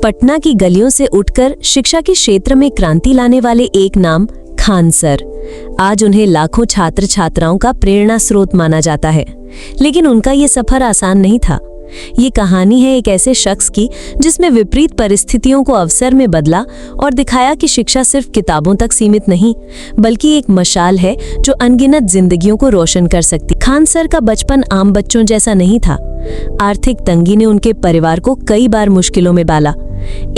पटना की गलियों से उठकर शिक्षा के क्षेत्र में क्रांति लाने वाले एक नाम खान सर। आज उन्हें लाखों छात्र छात्राओं का प्रेरणा स्रोत माना जाता है, लेकिन उनका ये सफर आसान नहीं था। ये कहानी है एक ऐसे शख्स की जिसमें विपरीत परिस्थितियों को अवसर में बदला और दिखाया कि शिक्षा सिर्फ किताबों तक सीमित नहीं, बल्कि एक मशाल है जो अनगिनत जिंदगियों को रोशन कर सकती। खान सर का बचपन आम बच्चों जैसा नहीं था। आर्थिक तंगी ने उनके परिवार को कई बार मुश्किलों में डाला।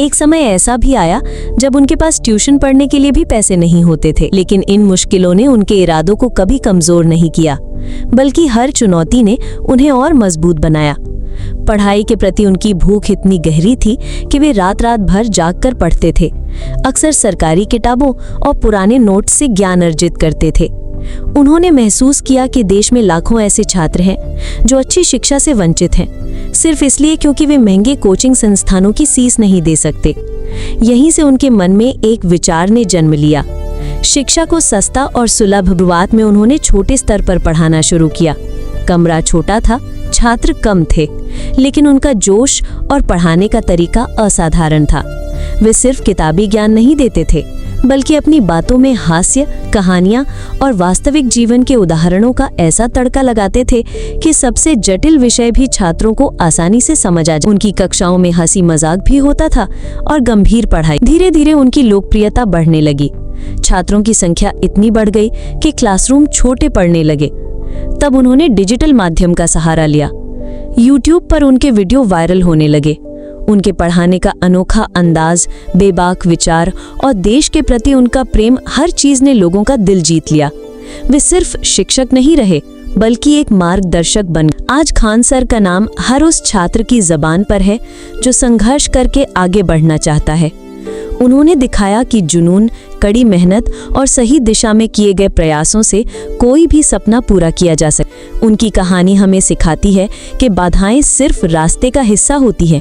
एक समय ऐसा भी आया जब उनके पास ट्यूशन पढ़ने के लिए भी पैसे नहीं होते थे, लेकिन इन मुश्किलों ने उनके इरादों को कभी कमजोर नहीं किया, बल्कि हर चुनौती ने उन्हें और मजबूत बनाया। पढ़ाई के प्रति उनकी भूख इतनी गहरी थी कि वे रात रात भर जागकर पढ़ते थे। अक्सर सरकारी किताबों और पुराने नोट्स से ज्ञान अर्जित करते थे। उन्होंने महसूस किया कि देश में लाखों ऐसे छात्र हैं जो अच्छी शिक्षा से वंचित हैं, सिर्फ इसलिए क्योंकि वे महंगे कोचिंग संस्थानों की फीस नहीं दे सकते। यहीं से उनके मन में एक विचार ने जन्म लिया। शिक्षा को सस्ता और सुलभ। शुरुआत में उन्होंने छोटे स्तर पर पढ़ाना शुरू किया। कमरा छोटा था, छात्र कम थे, लेकिन उनका जोश और पढ़ाने का तरीका असाधारण था। वे सिर्फ किताबी ज्ञान नहीं देते थे, बल्कि अपनी बातों में हास्य, कहानियां और वास्तविक जीवन के उदाहरणों का ऐसा तड़का लगाते थे कि सबसे जटिल विषय भी छात्रों को आसानी से समझ आ जाए। उनकी कक्षाओं में हंसी मजाक भी होता था और गंभीर पढ़ाई। धीरे धीरे उनकी लोकप्रियता बढ़ने लगी। छात्रों की संख्या इतनी बढ़ गई कि क्लासरूम छोटे पड़ने लगे। तब उन्होंने डिजिटल माध्यम का सहारा लिया। YouTube पर उनके वीडियो वायरल होने लगे। उनके पढ़ाने का अनोखा अंदाज, बेबाक विचार और देश के प्रति उनका प्रेम, हर चीज ने लोगों का दिल जीत लिया। वे सिर्फ शिक्षक नहीं रहे, बल्कि एक मार्गदर्शक बन गए। आज खान सर का नाम हर उस छात्र की जबान पर है जो संघर्ष करके आगे बढ़ना चाहता है। उन्होंने दिखाया कि जुनून, कड़ी मेहनत और सही दिशा में किए गए प्रयासों से कोई भी सपना पूरा किया जा सकता। उनकी कहानी हमें सिखाती है कि बाधाएं सिर्फ रास्ते का हिस्सा होती है,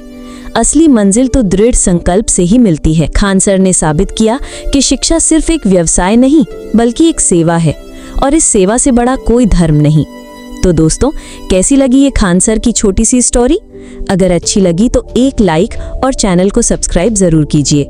असली मंजिल तो दृढ़ संकल्प से ही मिलती है। खान सर ने साबित किया कि शिक्षा सिर्फ एक व्यवसाय नहीं, बल्कि एक सेवा है, और इस सेवा से बड़ा कोई धर्म नहीं। तो दोस्तों, कैसी लगी ये खान सर की छोटी सी स्टोरी? अगर अच्छी लगी तो एक लाइक और चैनल को सब्सक्राइब जरूर कीजिए।